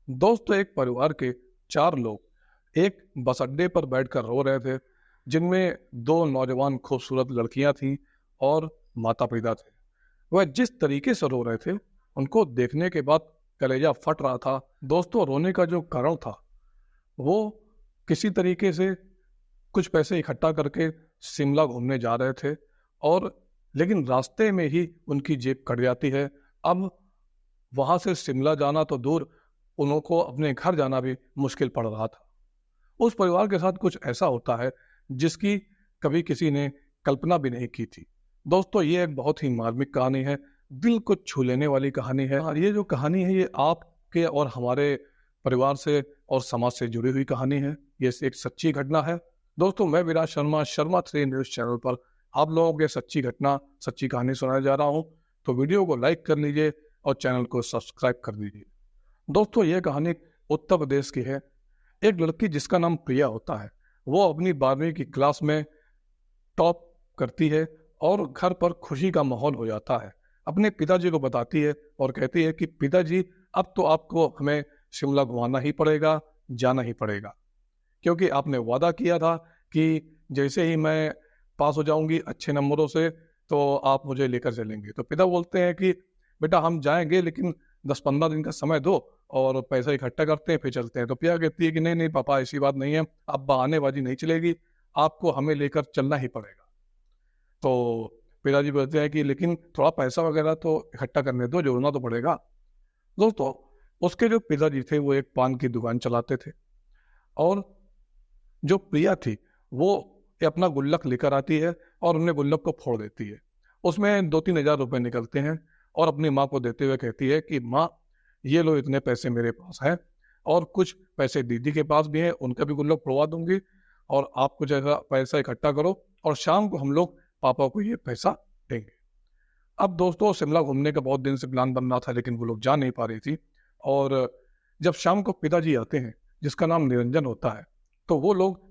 दोस्तों, एक परिवार के 4 लोग एक बस अड्डे पर बैठकर रो रहे थे, जिनमें 2 नौजवान खूबसूरत लड़कियां थीं और माता पिता थे। वह जिस तरीके से रो रहे थे, उनको देखने के बाद कलेजा फट रहा था। दोस्तों, रोने का जो कारण था, वो किसी तरीके से कुछ पैसे इकट्ठा करके शिमला घूमने जा रहे थे और लेकिन रास्ते में ही उनकी जेब कट जाती है। अब वहां से शिमला जाना तो दूर, उनको अपने घर जाना भी मुश्किल पड़ रहा था। उस परिवार के साथ कुछ ऐसा होता है जिसकी कभी किसी ने कल्पना भी नहीं की थी। दोस्तों, ये एक बहुत ही मार्मिक कहानी है, दिल को छू लेने वाली कहानी है। और ये जो कहानी है, ये आपके और हमारे परिवार से और समाज से जुड़ी हुई कहानी है। ये एक सच्ची घटना है। दोस्तों, मैं विराज शर्मा, शर्मा 3 न्यूज चैनल पर आप लोगों के सच्ची घटना, सच्ची कहानी सुनाने जा रहा हूँ। तो वीडियो को लाइक कर लीजिए और चैनल को सब्सक्राइब कर दीजिए। दोस्तों, यह कहानी उत्तर प्रदेश की है। एक लड़की जिसका नाम प्रिया होता है, वो अपनी 12वीं की क्लास में टॉप करती है और घर पर खुशी का माहौल हो जाता है। अपने पिताजी को बताती है और कहती है कि पिताजी, अब तो आपको हमें शिमला घुमाना ही पड़ेगा, जाना ही पड़ेगा, क्योंकि आपने वादा किया था कि जैसे ही मैं पास हो जाऊंगी अच्छे नंबरों से, तो आप मुझे लेकर चलेंगे। तो पिता बोलते हैं कि बेटा, हम जाएंगे, लेकिन 10-15 दिन का समय दो और पैसा इकट्ठा करते हैं, फिर चलते हैं। तो प्रिया कहती है कि नहीं नहीं पापा, ऐसी बात नहीं है, अब बहानेबाजी नहीं चलेगी, आपको हमें लेकर चलना ही पड़ेगा। तो पिताजी बोलते हैं कि लेकिन थोड़ा पैसा वगैरह तो इकट्ठा करने दो, जोड़ना तो पड़ेगा। दोस्तों, उसके जो पिताजी थे वो एक पान की दुकान चलाते थे और जो प्रिया थी वो अपना गुल्लक लेकर आती है और उन्हें गुल्लक को फोड़ देती है। उसमें 2-3 हज़ार रुपए निकलते हैं और अपनी माँ को देते हुए कहती है कि माँ, ये लो, इतने पैसे मेरे पास हैं और कुछ पैसे दीदी के पास भी हैं, उनका भी गुल्लक फोड़वा दूंगी और आप कुछ ऐसा पैसा इकट्ठा करो और शाम को हम लोग पापा को ये पैसा देंगे। अब दोस्तों, शिमला घूमने का बहुत दिन से प्लान बन रहा था, लेकिन वो लोग जा नहीं पा रही थी। और जब शाम को पिताजी आते हैं, जिसका नाम निरंजन होता है, तो वो लोग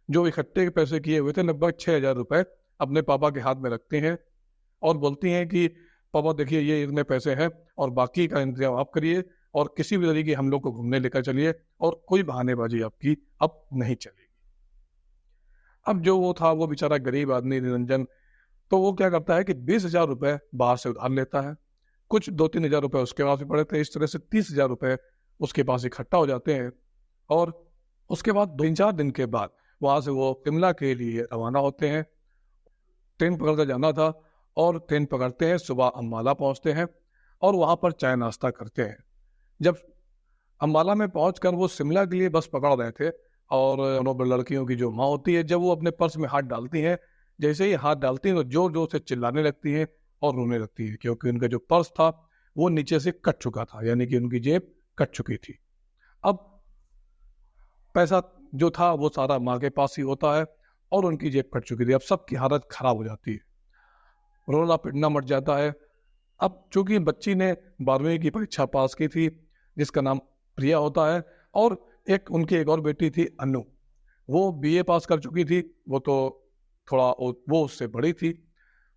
जो इकट्ठे पैसे किए हुए थे, लगभग 6,000 रुपए, अपने पापा के हाथ में रखते हैं और बोलती हैं कि पापा देखिए, ये इतने पैसे हैं और बाकी का इंतजाम आप करिए और किसी भी तरीके हम लोग को घूमने लेकर चलिए और कोई बहानेबाजी आपकी अब नहीं चलेगी। अब जो वो था, वो बेचारा गरीब आदमी निरंजन, तो वो क्या करता है कि 20,000 रुपए बाहर से उधार लेता है। कुछ 2-3 हज़ार रुपए उसके पास भी पड़े थे। इस तरह से 30,000 रुपए उसके पास इकट्ठा हो जाते हैं और उसके बाद 2-4 दिन के बाद वहां से वो शिमला के लिए रवाना होते हैं। ट्रेन पकड़कर जाना था और ट्रेन पकड़ते हैं, सुबह अम्बाला पहुंचते हैं और वहां पर चाय नाश्ता करते हैं। जब अम्बाला में पहुंचकर वो शिमला के लिए बस पकड़ रहे थे और दोनों लड़कियों की जो माँ होती है, जब वो अपने पर्स में हाथ डालती हैं, जैसे ही हाथ डालती हैं तो जोर जोर से चिल्लाने लगती हैं और रोने लगती है, क्योंकि उनका जो पर्स था वो नीचे से कट चुका था, यानी कि उनकी जेब कट चुकी थी। अब पैसा जो था वो सारा माँ के पास ही होता है और उनकी जेब कट चुकी थी। अब सबकी हालत खराब हो जाती है, रोना पिटना मच जाता है। अब चूंकि बच्ची ने 12वीं की परीक्षा पास की थी, जिसका नाम प्रिया होता है, और उनकी एक और बेटी थी अनु, वो बीए पास कर चुकी थी, वो तो थोड़ा वो उससे बड़ी थी।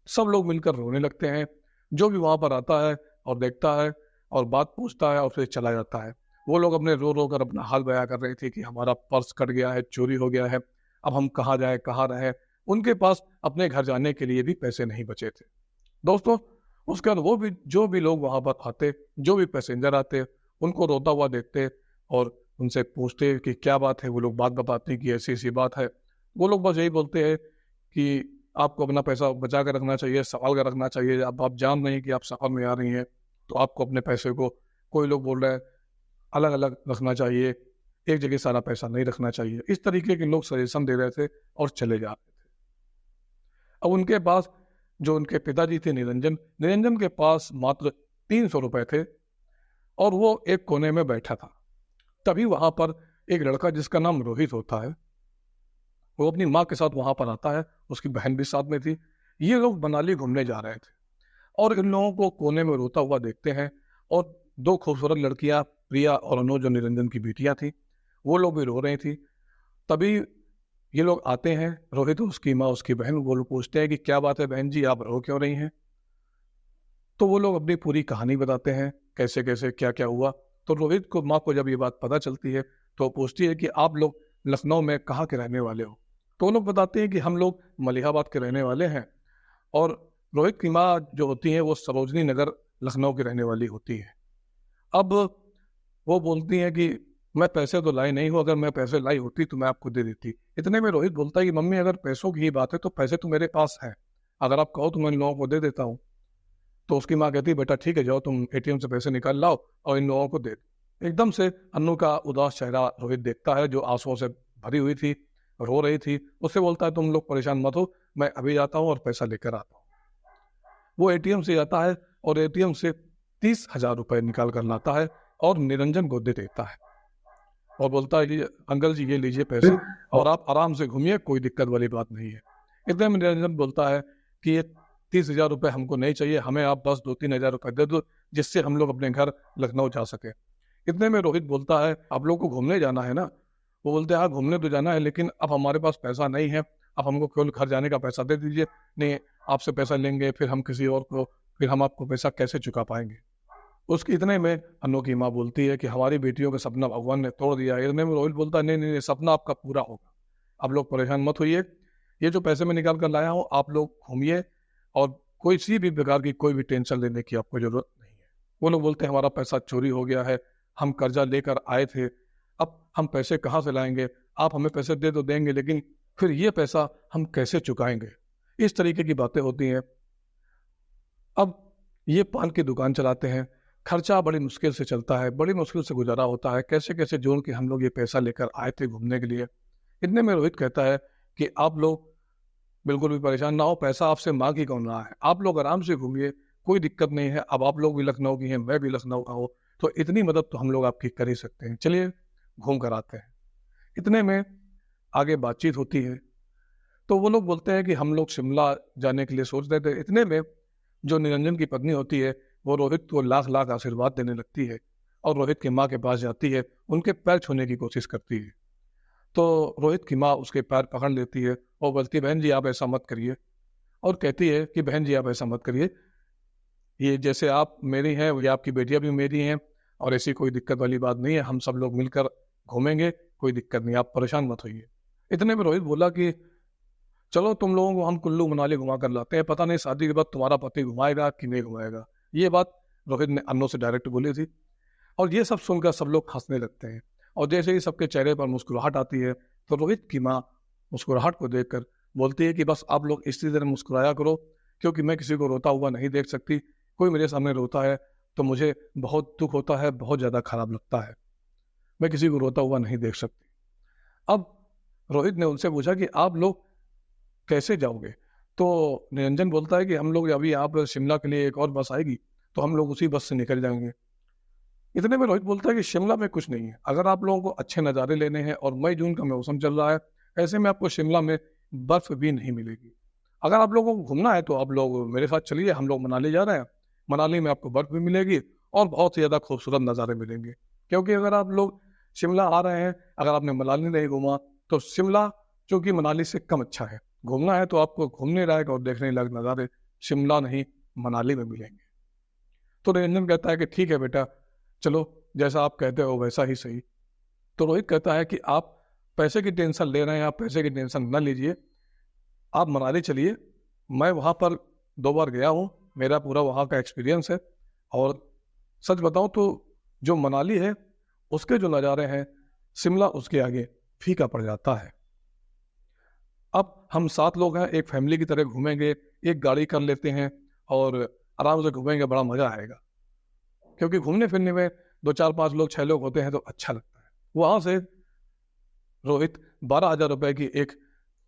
सब लोग मिलकर रोने लगते हैं। जो भी वहां पर आता है और देखता है और बात पूछता है और फिर चला जाता है। वो लोग अपने रो रो कर अपना हाल बयां कर रहे थे कि हमारा पर्स कट गया है, चोरी हो गया है, अब हम कहाँ जाए, कहाँ रहे। उनके पास अपने घर जाने के लिए भी पैसे नहीं बचे थे। दोस्तों, उसके बाद वो भी, जो भी लोग वहां पर आते, जो भी पैसेंजर आते, उनको रोता हुआ देखते और उनसे पूछते कि क्या बात है। वो लोग बात बताते कि ऐसी ऐसी बात है। वो लोग बस यही बोलते हैं कि आपको अपना पैसा बचा कर रखना चाहिए, संभाल कर रखना चाहिए। अब आप जान रहे हैं कि आप सफर में आ रही हैं, तो आपको अपने पैसे को, कोई लोग बोल रहे हैं, अलग अलग रखना चाहिए, एक जगह सारा पैसा नहीं रखना चाहिए। इस तरीके के लोग सजेशन दे रहे थे और चले जा रहे थे। अब उनके पास, जो उनके पिताजी थे निरंजन, निरंजन के पास मात्र 300 रुपए थे और वो एक कोने में बैठा था। तभी वहां पर एक लड़का जिसका नाम रोहित होता है, वो अपनी माँ के साथ वहां पर आता है, उसकी बहन भी साथ में थी। ये लोग मनाली घूमने जा रहे थे और इन लोगों को कोने में रोता हुआ देखते हैं और 2 खूबसूरत लड़कियां, प्रिया और अनु, जो निरंजन की बेटियां थी, वो लोग भी रो रही थी। तभी ये लोग आते हैं, रोहित, उसकी माँ, उसकी बहन, वो लोग पूछते हैं कि क्या बात है बहन जी, आप रो क्यों रही हैं। तो वो लोग अपनी पूरी कहानी बताते हैं, कैसे कैसे क्या क्या हुआ। तो रोहित को माँ को जब ये बात पता चलती है तो पूछती है कि आप लोग लखनऊ में कहाँ के रहने वाले हो। तो वो लोग बताते हैं कि हम लोग मलिहाबाद के रहने वाले हैं। और रोहित की माँ जो होती है वो सरोजनी नगर लखनऊ की रहने वाली होती है। अब वो बोलती हैं कि मैं पैसे तो लाई नहीं हूँ, अगर मैं पैसे लाई होती तो मैं आपको दे देती। इतने में रोहित बोलता है कि मम्मी अगर पैसों की ही बात है तो पैसे तो मेरे पास हैं, अगर आप कहो तो मैं इन लोगों को दे देता हूँ। तो उसकी माँ कहती है बेटा ठीक है, जाओ तुम एटीएम से पैसे निकाल लाओ और इन लोगों को दे दो। एकदम से अन्नू का उदास चेहरा रोहित देखता है, जो आंसुओं से भरी हुई थी, रो रही थी। उससे बोलता है तुम लोग परेशान मत हो, मैं अभी जाता हूँ और पैसा लेकर आता हूँ। वो एटीएम से जाता है और एटीएम से 30,000 रुपए निकाल कर लाता है और निरंजन को दे देता है और बोलता है कि अंकल जी ये लीजिए पैसे और आप आराम से घूमिए, कोई दिक्कत वाली बात नहीं है। इतने में निरंजन बोलता है कि ये 30,000 रुपये हमको नहीं चाहिए, हमें आप बस 2-3 हजार रुपये दे दो जिससे हम लोग अपने घर लखनऊ जा सके। इतने में रोहित बोलता है आप लोग को घूमने जाना है ना। वो बोलते हैं हाँ घूमने तो जाना है, लेकिन अब हमारे पास पैसा नहीं है, अब हमको केवल घर जाने का पैसा दे दीजिए। नहीं आपसे पैसा लेंगे फिर हम किसी और को, फिर हम आपको पैसा कैसे चुका पाएंगे। उसके इतने में अन्नू की माँ बोलती है कि हमारी बेटियों का सपना भगवान ने तोड़ दिया। इतने में रोहित बोलता है नहीं नहीं सपना आपका पूरा होगा, आप लोग परेशान मत होइए, ये जो पैसे मैं निकाल कर लाया हूँ आप लोग घूमिए और कोई सी भी प्रकार की कोई भी टेंशन लेने की आपको जरूरत नहीं है। वो लोग बोलते हैं हमारा पैसा चोरी हो गया है, हम कर्जा लेकर आए थे, अब हम पैसे कहाँ से लाएंगे, आप हमें पैसे दे तो देंगे लेकिन फिर ये पैसा हम कैसे चुकाएंगे। इस तरीके की बातें होती हैं। अब ये पान की दुकान चलाते हैं, खर्चा बड़ी मुश्किल से चलता है, बड़ी मुश्किल से गुजारा होता है, कैसे कैसे जोड़ के हम लोग ये पैसा लेकर आए थे घूमने के लिए। इतने में रोहित कहता है कि आप लोग बिल्कुल भी परेशान ना हो, पैसा आपसे मांग ही कौन रहा है, आप लोग आराम से घूमिए, कोई दिक्कत नहीं है। अब आप लोग भी लखनऊ की हैं, मैं भी लखनऊ का हूँ, तो इतनी मदद तो हम लोग आपकी कर ही सकते हैं, चलिए घूम कर आते हैं। इतने में आगे बातचीत होती है तो वो लोग बोलते हैं कि हम लोग शिमला जाने के लिए सोच रहे थे। इतने में जो निरंजन की पत्नी होती है वो रोहित को लाख लाख आशीर्वाद देने लगती है और रोहित की माँ के पास जाती है, उनके पैर छूने की कोशिश करती है। तो रोहित की माँ उसके पैर पकड़ लेती है और बोलती है बहन जी आप ऐसा मत करिए, और कहती है कि बहन जी आप ऐसा मत करिए, ये जैसे आप मेरी हैं ये आपकी बेटियां भी मेरी हैं और ऐसी कोई दिक्कत वाली बात नहीं है, हम सब लोग मिलकर घूमेंगे, कोई दिक्कत नहीं, आप परेशान मत होइए। इतने में रोहित बोला कि चलो तुम लोगों को हम कुल्लू मनाली घुमा कर लाते हैं, पता नहीं शादी के बाद तुम्हारा पति घुमाएगा कि नहीं घुमाएगा। ये बात रोहित ने अन्नू से डायरेक्ट बोली थी और ये सब सुनकर सब लोग हंसने लगते हैं। और जैसे ही सबके चेहरे पर मुस्कुराहट आती है तो रोहित की माँ मुस्कुराहट को देखकर बोलती है कि बस आप लोग इसी तरह मुस्कुराया करो, क्योंकि मैं किसी को रोता हुआ नहीं देख सकती, कोई मेरे सामने रोता है तो मुझे बहुत दुख होता है, बहुत ज़्यादा खराब लगता है, मैं किसी को रोता हुआ नहीं देख सकती। अब रोहित ने उनसे पूछा कि आप लोग कैसे जाओगे। तो निरंजन बोलता है कि हम लोग अभी आप शिमला के लिए एक और बस आएगी तो हम लोग उसी बस से निकल जाएंगे। इतने में रोहित बोलता है कि शिमला में कुछ नहीं है, अगर आप लोगों को अच्छे नज़ारे लेने हैं और मई जून का मौसम चल रहा है, ऐसे में आपको शिमला में बर्फ भी नहीं मिलेगी। अगर आप लोगों को घूमना है तो आप लोग मेरे साथ चलिए, हम लोग मनाली जा रहे हैं, मनाली में आपको बर्फ भी मिलेगी और बहुत ही ज़्यादा खूबसूरत नज़ारे मिलेंगे। क्योंकि अगर आप लोग शिमला आ रहे हैं, अगर आपने मनाली नहीं घूमा तो शिमला चूँकि मनाली से कम अच्छा है, घूमना है तो आपको घूमने लायक और देखने लायक नज़ारे शिमला नहीं मनाली में मिलेंगे। तो निरंजन कहता है कि ठीक है बेटा, चलो जैसा आप कहते हो वैसा ही सही। तो रोहित कहता है कि आप पैसे की टेंशन ले रहे हैं, आप पैसे की टेंशन न लीजिए, आप मनाली चलिए, मैं वहाँ पर 2 बार गया हूँ, मेरा पूरा वहाँ का एक्सपीरियंस है और सच बताऊँ तो जो मनाली है उसके जो नज़ारे हैं शिमला उसके आगे फीका पड़ जाता है। अब हम 7 लोग हैं, एक फैमिली की तरह घूमेंगे, एक गाड़ी कर लेते हैं और आराम से घूमेंगे, बड़ा मज़ा आएगा। क्योंकि घूमने फिरने में 2 4 5 लोग 6 लोग होते हैं तो अच्छा लगता है। वहाँ से रोहित 12,000 रुपये की एक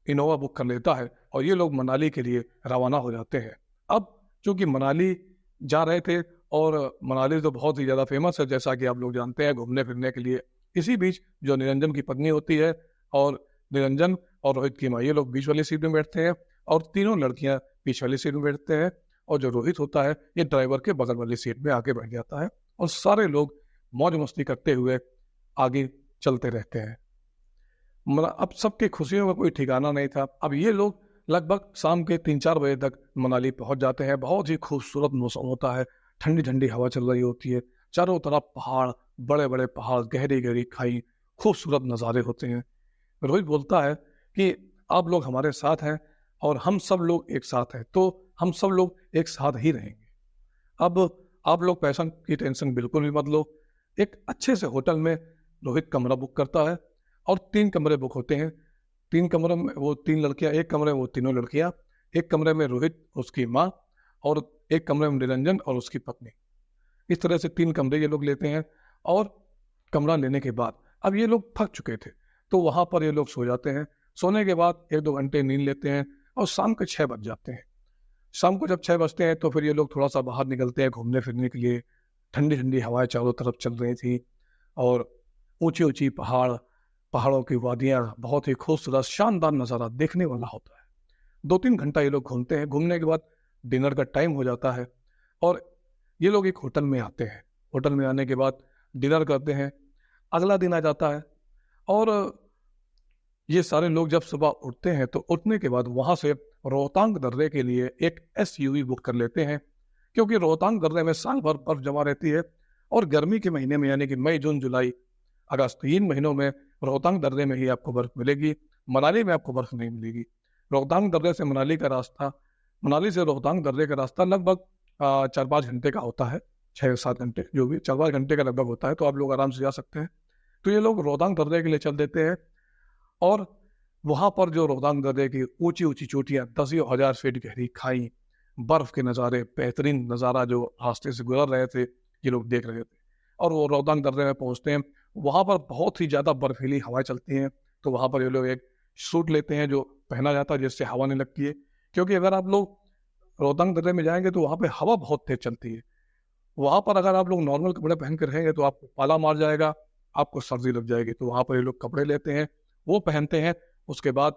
इनोवा बुक कर लेता है और ये लोग मनाली के लिए रवाना हो जाते हैं। अब चूँकि मनाली जा रहे थे और मनाली तो बहुत ही ज़्यादा फेमस है जैसा कि आप लोग जानते हैं घूमने फिरने के लिए। इसी बीच जो निरंजन की पत्नी होती है और निरंजन और रोहित की माँ, ये लोग बीच वाली सीट में बैठते हैं और तीनों लड़कियां पीछे वाली सीट में बैठते हैं और जो रोहित होता है ये ड्राइवर के बगल वाली सीट में आके बैठ जाता है और सारे लोग मौज मस्ती करते हुए आगे चलते रहते हैं। अब सबकी खुशियों का कोई ठिकाना नहीं था। अब ये लोग लगभग शाम के 3-4 बजे तक मनाली पहुंच जाते हैं। बहुत ही खूबसूरत मौसम होता है, ठंडी ठंडी हवा चल रही होती है, चारों तरफ पहाड़, बड़े बड़े पहाड़, गहरी गहरी खाई, खूबसूरत नज़ारे होते हैं। रोहित बोलता है कि आप लोग हमारे साथ हैं और हम सब लोग एक साथ हैं, तो हम सब लोग एक साथ ही रहेंगे। अब आप लोग पैसा की टेंशन बिल्कुल भी मत लो। एक अच्छे से होटल में रोहित कमरा बुक करता है और 3 कमरे बुक होते हैं। 3 कमरों में वो 3 लड़कियां, एक कमरे में वो तीनों लड़कियां, एक कमरे में रोहित, उसकी माँ, और एक कमरे में निरंजन और उसकी पत्नी। इस तरह से 3 कमरे ये लोग लेते हैं। और कमरा लेने के बाद अब ये लोग थक चुके थे, तो वहां पर ये लोग सो जाते हैं। सोने के बाद 1-2 घंटे नींद लेते हैं और शाम के 6 बज जाते हैं। शाम को जब 6 बजते हैं तो फिर ये लोग थोड़ा सा बाहर निकलते हैं घूमने फिरने के लिए। ठंडी ठंडी हवाएं चारों तरफ चल रही थी और ऊंची ऊंची पहाड़, पहाड़ों की वादियां, बहुत ही खूबसूरत शानदार नज़ारा देखने वाला होता है। 2-3 घंटा ये लोग घूमते हैं। घूमने के बाद डिनर का टाइम हो जाता है और ये लोग एक होटल में आते हैं। होटल में आने के बाद डिनर करते हैं। अगला दिन आ जाता है और ये सारे लोग जब सुबह उठते हैं तो उठने के बाद वहां से रोहतांग दर्रे के लिए एक SUV बुक कर लेते हैं, क्योंकि रोहतांग दर्रे में साल भर बर्फ जमा रहती है और गर्मी के महीने में यानी कि मई, जून, जुलाई, अगस्त, 3 महीनों में रोहतांग दर्रे में ही आपको बर्फ मिलेगी। मनाली में आपको बर्फ नहीं मिलेगी। रोहतांग दर्रे से मनाली का रास्ता, मनाली से रोहतांग दर्रे का रास्ता लगभग 4-5 घंटे का होता है, 6-7 घंटे, जो भी 4-5 घंटे का लगभग होता है, तो आप लोग आराम से जा सकते हैं। तो ये लोग रोहतांग दर्रे के लिए चल देते हैं और वहां पर जो रोहतांग दर्रे की ऊंची ऊंची चोटियां, 10,000 फीट गहरी खाई, बर्फ के नज़ारे, बेहतरीन नज़ारा जो रास्ते से गुजर रहे थे ये लोग देख रहे थे। और वो रोहतांग दर्रे में पहुंचते हैं, वहां पर बहुत ही ज़्यादा बर्फीली हवाएं चलती हैं। तो वहां पर ये लोग एक सूट लेते हैं जो पहना जाता है जिससे हवा नहीं लगती है, क्योंकि अगर आप लोग रोहतांग दर्रे में जाएंगे तो वहां पर हवा बहुत तेज चलती है। वहां पर अगर आप लोग नॉर्मल कपड़े पहन कर रहेंगे तो आपको पाला मार जाएगा, आपको सर्दी लग जाएगी। तो वहां पर ये लोग कपड़े लेते हैं, वो पहनते हैं। उसके बाद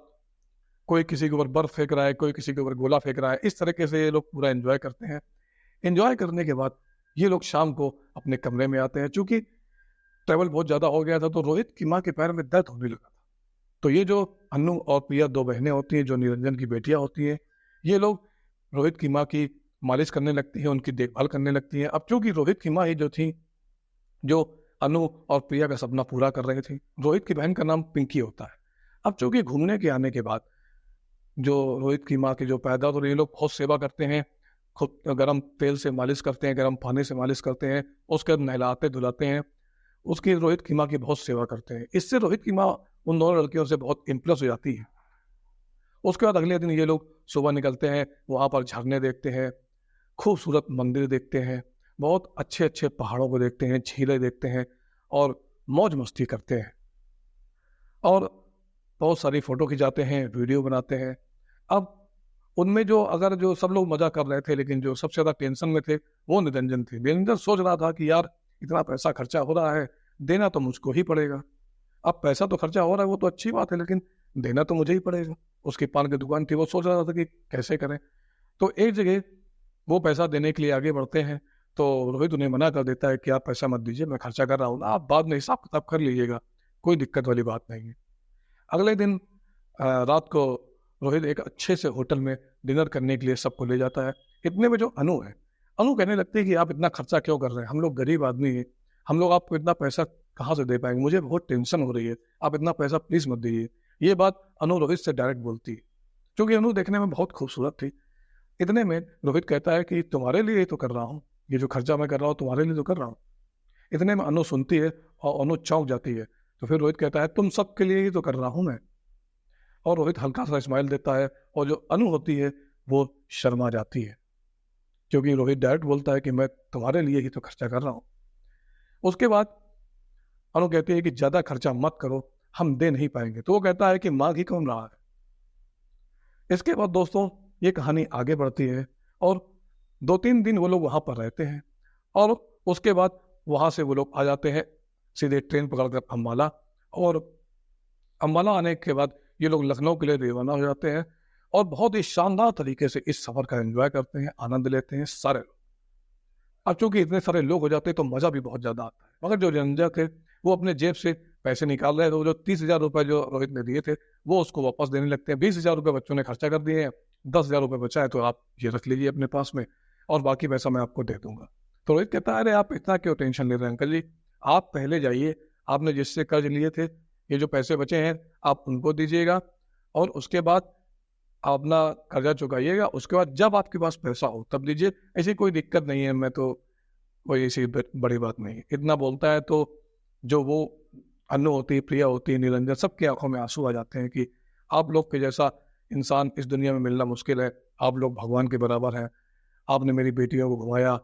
कोई किसी के ऊपर बर्फ फेंक रहा है, कोई किसी के ऊपर गोला फेंक रहा है, इस तरीके से ये लोग पूरा एंजॉय करते हैं। एंजॉय करने के बाद ये लोग शाम को अपने कमरे में आते हैं। चूंकि ट्रैवल बहुत ज़्यादा हो गया था तो रोहित की माँ के पैर में दर्द होने लगा था। तो ये जो अनु और प्रिया 2 बहनें होती हैं, जो निरंजन की बेटियां होती हैं, ये लोग रोहित की माँ की मालिश करने लगती हैं, उनकी देखभाल करने लगती हैं। अब चूंकि रोहित की माँ ही जो थी, जो अनु और प्रिया का सपना पूरा कर रही थी। रोहित की बहन का नाम पिंकी होता है। अब चूंकि घूमने के आने के बाद जो रोहित की माँ की जो पैदा, तो ये लोग बहुत सेवा करते हैं, खुद गर्म तेल से मालिश करते हैं, गर्म पानी से मालिश करते हैं, उसके बाद नहलाते धुलाते हैं, उसकी रोहित की माँ की बहुत सेवा करते हैं। इससे रोहित की माँ उन दोनों लड़कियों से बहुत इम्प्रेस हो जाती है। उसके बाद अगले दिन ये लोग सुबह निकलते हैं, वहाँ पर झरने देखते हैं, खूबसूरत मंदिर देखते हैं, बहुत अच्छे अच्छे पहाड़ों को देखते हैं, झीलें देखते हैं और मौज मस्ती करते हैं और बहुत सारी फ़ोटो खिंचाते हैं, वीडियो बनाते हैं। अब उनमें जो सब लोग मज़ा कर रहे थे, लेकिन जो सबसे ज़्यादा टेंशन में थे वो निरंजन थे। निरंजन सोच रहा था कि यार इतना पैसा खर्चा हो रहा है, देना तो मुझको ही पड़ेगा। अब पैसा तो खर्चा हो रहा है वो तो अच्छी बात है, लेकिन देना तो मुझे ही पड़ेगा। उसकी पान की दुकान थी, वो सोच रहा था कि कैसे करें। तो एक जगह वो पैसा देने के लिए आगे बढ़ते हैं तो रोहित उन्हें मना कर देता है कि आप पैसा मत दीजिए, मैं खर्चा कर रहा हूँ ना, आप बाद में हिसाब किताब कर लीजिएगा, कोई दिक्कत वाली बात नहीं है। अगले दिन रात को रोहित एक अच्छे से होटल में डिनर करने के लिए सबको ले जाता है। इतने में जो अनु है, अनु कहने लगती है कि आप इतना खर्चा क्यों कर रहे हैं, हम लोग गरीब आदमी हैं, हम लोग आपको इतना पैसा कहाँ से दे पाएंगे, मुझे बहुत टेंशन हो रही है, आप इतना पैसा प्लीज मत दीजिए। ये बात अनु रोहित से डायरेक्ट बोलती है, क्योंकि अनु देखने में बहुत खूबसूरत थी। इतने में रोहित कहता है कि तुम्हारे लिए ही तो कर रहा हूँ, ये जो खर्चा मैं कर रहा हूँ तुम्हारे लिए तो कर रहा हूँ। इतने में अनु सुनती है और अनु चौंक जाती है। तो फिर रोहित कहता है तुम सबके लिए ही तो कर रहा हूँ मैं। और रोहित हल्का सा स्माइल देता है और जो अनु होती है वो शर्मा जाती है, क्योंकि रोहित डायरेक्ट बोलता है कि मैं तुम्हारे लिए ही तो खर्चा कर रहा हूँ। उसके बाद अनु कहती है कि ज्यादा खर्चा मत करो, हम दे नहीं पाएंगे। तो वो कहता है कि मांग ही कौन रहा है। इसके बाद दोस्तों ये कहानी आगे बढ़ती है और 2-3 दिन वो लोग वहां पर रहते हैं और उसके बाद वहां से वो लोग आ जाते हैं सीधे ट्रेन पकड़कर अम्बाला। और अम्बाला आने के बाद ये लोग लखनऊ के लिए रवाना हो जाते हैं और बहुत ही शानदार तरीके से इस सफर का एंजॉय करते हैं, आनंद लेते हैं सारे लोग। अब चूंकि इतने सारे लोग हो जाते हैं तो मजा भी बहुत ज्यादा आता है। मगर जो रंजा थे वो अपने जेब से पैसे निकाल रहे थे, तो जो 30,000 रुपए जो रोहित ने दिए थे वो उसको वापस देने लगते हैं। 20,000 रुपए बच्चों ने खर्चा कर दिए हैं, 10,000 रुपए बचा है तो आप ये रख लीजिए अपने पास में और बाकी पैसा मैं आपको दे दूंगा। तो रोहित कहता है अरे आप इतना क्यों टेंशन ले रहे हैं अंकल जी, आप पहले जाइए, आपने जिससे कर्ज लिए थे ये जो पैसे बचे हैं आप उनको दीजिएगा और उसके बाद आप अपना कर्जा चुकाइएगा, उसके बाद जब आपके पास पैसा हो तब दीजिए, ऐसी कोई दिक्कत नहीं है, मैं तो कोई ऐसी बड़ी बात नहीं है। इतना बोलता है तो जो वो अनु होती है, प्रिया होती है, निरंजन, सबकी आंखों में आंसू आ जाते हैं कि आप लोग के जैसा इंसान इस दुनिया में मिलना मुश्किल है, आप लोग भगवान के बराबर हैं, आपने मेरी बेटियों को घुमाया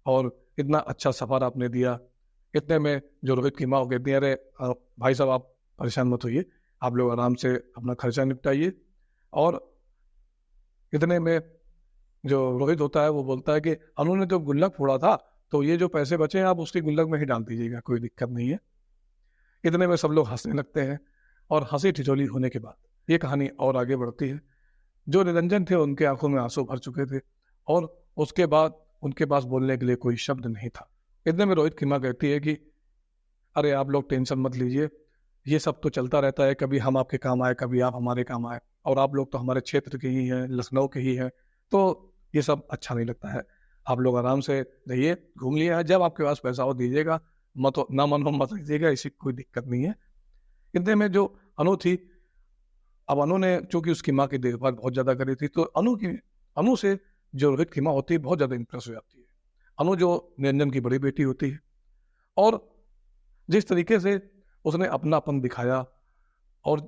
और इतना अच्छा सफ़र आपने दिया। इतने में जो रोहित की माँ कहती है अरे भाई साहब आप परेशान मत होइए, आप लोग आराम से अपना खर्चा निपटाइए। और इतने में जो रोहित होता है वो बोलता है कि अनु ने तो गुल्लक फोड़ा था, तो ये जो पैसे बचे हैं आप उसकी गुल्लक में ही डाल दीजिएगा, कोई दिक्कत नहीं है। इतने में सब लोग हंसने लगते हैं और हंसी ठिठोली होने के बाद ये कहानी और आगे बढ़ती है। जो निरंजन थे उनके आंखों में आंसू भर चुके थे और उसके बाद उनके पास बोलने के लिए कोई शब्द नहीं था। इतने में रोहित की माँ कहती है कि अरे आप लोग टेंशन मत लीजिए, ये सब तो चलता रहता है, कभी हम आपके काम आए कभी आप हमारे काम आए, और आप लोग तो हमारे क्षेत्र के ही हैं, लखनऊ के ही हैं, तो ये सब अच्छा नहीं लगता है। आप लोग आराम से रहिए, घूम लिए, जब आपके पास पैसा हो दीजिएगा, मत ना मन हो मत लीजिएगा, ऐसी कोई दिक्कत नहीं है। इतने में जो अनु थी, अब अनु ने चूंकि उसकी माँ की देखभाल बहुत ज़्यादा करी थी तो अनु से जो रोहित की माँ होती है बहुत ज़्यादा इंप्रेस हो जाती है। अनु जो निरंजन की बड़ी बेटी होती है और जिस तरीके से उसने अपनापन दिखाया और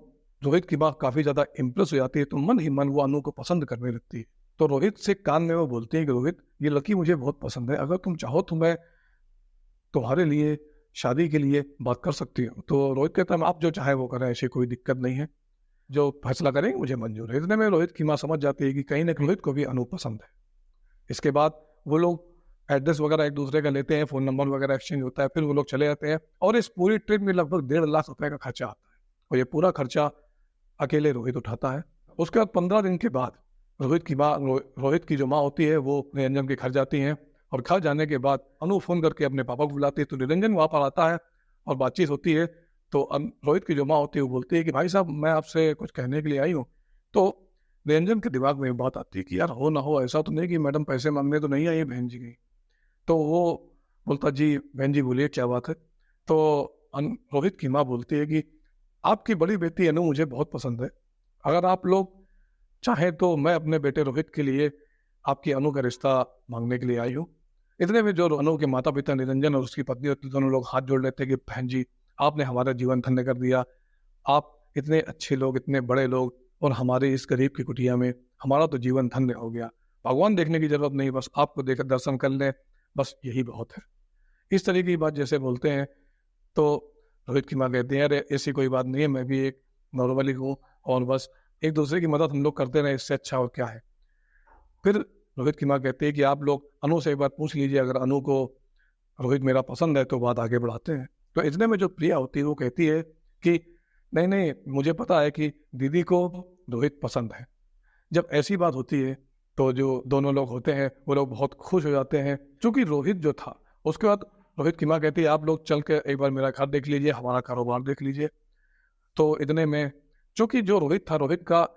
रोहित की माँ काफ़ी ज़्यादा इम्प्रेस हो जाती है तो मन ही मन वो अनु को पसंद करने लगती है। तो रोहित से कान में वो बोलती है कि रोहित ये लड़की मुझे बहुत पसंद है, अगर तुम चाहो तो मैं तुम्हारे लिए शादी के लिए बात कर सकती हूँ। तो रोहित कहता है आप जो चाहे वो करें, ऐसी कोई दिक्कत नहीं है, जो फैसला करेंगे मुझे मंजूर है। इतने में रोहित की माँ समझ जाती है कि कहीं ना रोहित को भी अनु पसंद है। इसके बाद वो लोग एड्रेस वगैरह एक दूसरे का लेते हैं, फ़ोन नंबर वगैरह एक्सचेंज होता है, फिर वो लोग चले जाते हैं और इस पूरी ट्रिप में लगभग 1.5 लाख रुपए का खर्चा आता है और ये पूरा खर्चा अकेले रोहित उठाता है। उसके बाद 15 दिन के बाद रोहित की जो माँ होती है वो निरंजन के घर जाती हैं और घर जाने के बाद अनु फ़ोन करके अपने पापा को बुलाती है, तो निरंजन वहाँ पर आता है और बातचीत होती है। तो रोहित की जो माँ होती है वो बोलती है कि भाई साहब मैं आपसे कुछ कहने के लिए आई हूँ। तो निरंजन के दिमाग में बात आती है कि यार हो ना हो ऐसा तो नहीं कि मैडम पैसे मांगने तो नहीं आई है बहन जी की। तो वो बोलता जी बहन जी बोलिए क्या बात है। तो रोहित की माँ बोलती है कि आपकी बड़ी बेटी अनु मुझे बहुत पसंद है, अगर आप लोग चाहें तो मैं अपने बेटे रोहित के लिए आपकी अनु का रिश्ता मांगने के लिए आई हूँ। इतने में जो अनु के माता पिता निरंजन और उसकी पत्नी दोनों लोग हाथ जोड़ लेते हैं कि बहन जी आपने हमारा जीवन धन्य कर दिया, आप इतने अच्छे लोग, इतने बड़े लोग, और हमारे इस गरीब की कुटिया में हमारा तो जीवन धन्य हो गया, भगवान देखने की जरूरत नहीं, बस आपको देखकर दर्शन कर लें, बस यही बहुत है। इस तरीके की बात जैसे बोलते हैं तो रोहित की माँ कहती है अरे ऐसी कोई बात नहीं है, मैं भी एक नॉर्मली हूँ और बस एक दूसरे की मदद हम लोग करते रहे, इससे अच्छा और क्या है। फिर रोहित की माँ कहती है कि आप लोग अनु से एक बार पूछ लीजिए, अगर अनु को रोहित मेरा पसंद है तो बात आगे बढ़ाते हैं। तो इतने में जो प्रिया होती है वो कहती है कि नहीं नहीं मुझे पता है कि दीदी को रोहित पसंद है। जब ऐसी बात होती है तो जो दोनों लोग होते हैं वो लोग बहुत खुश हो जाते हैं, क्योंकि रोहित जो था उसके बाद रोहित की माँ कहती है आप लोग चल के एक बार मेरा घर देख लीजिए, हमारा कारोबार देख लीजिए। तो इतने में चूंकि जो रोहित था, रोहित का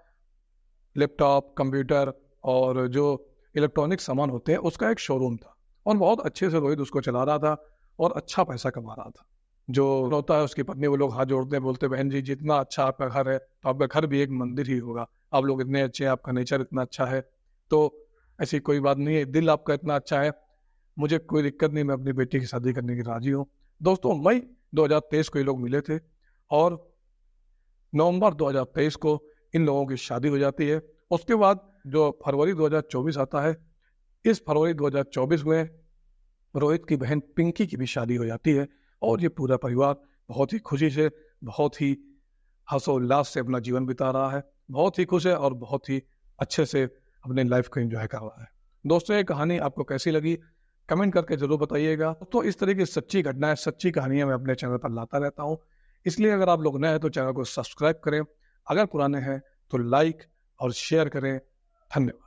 लैपटॉप, कंप्यूटर और जो इलेक्ट्रॉनिक सामान होते हैं उसका एक शोरूम था और बहुत अच्छे से रोहित उसको चला रहा था और अच्छा पैसा कमा रहा था। जो होता है उसकी पत्नी, वो लोग हाथ जोड़ते हैं, बोलते बहन जी जितना अच्छा आपका घर है तो आपका घर भी एक मंदिर ही होगा, आप लोग इतने अच्छे हैं, आपका नेचर इतना अच्छा है, तो ऐसी कोई बात नहीं है, दिल आपका इतना अच्छा है, मुझे कोई दिक्कत नहीं, मैं अपनी बेटी की शादी करने की राजी हूँ। दोस्तों मई 2023 को ये लोग मिले थे और नवंबर 2023 को इन लोगों की शादी हो जाती है। उसके बाद जो फरवरी 2024 आता है, इस फरवरी 2024 में रोहित की बहन पिंकी की भी शादी हो जाती है और ये पूरा परिवार बहुत ही खुशी से, बहुत ही हर्षोल्लास से अपना जीवन बिता रहा है, बहुत ही खुश है और बहुत ही अच्छे से अपने लाइफ को एंजॉय कर रहा है। दोस्तों ये कहानी आपको कैसी लगी कमेंट करके जरूर बताइएगा। तो इस तरह की सच्ची घटनाएं, सच्ची कहानियां मैं अपने चैनल पर लाता रहता हूं, इसलिए अगर आप लोग नए हैं तो चैनल को सब्सक्राइब करें, अगर पुराने हैं तो लाइक और शेयर करें। धन्यवाद।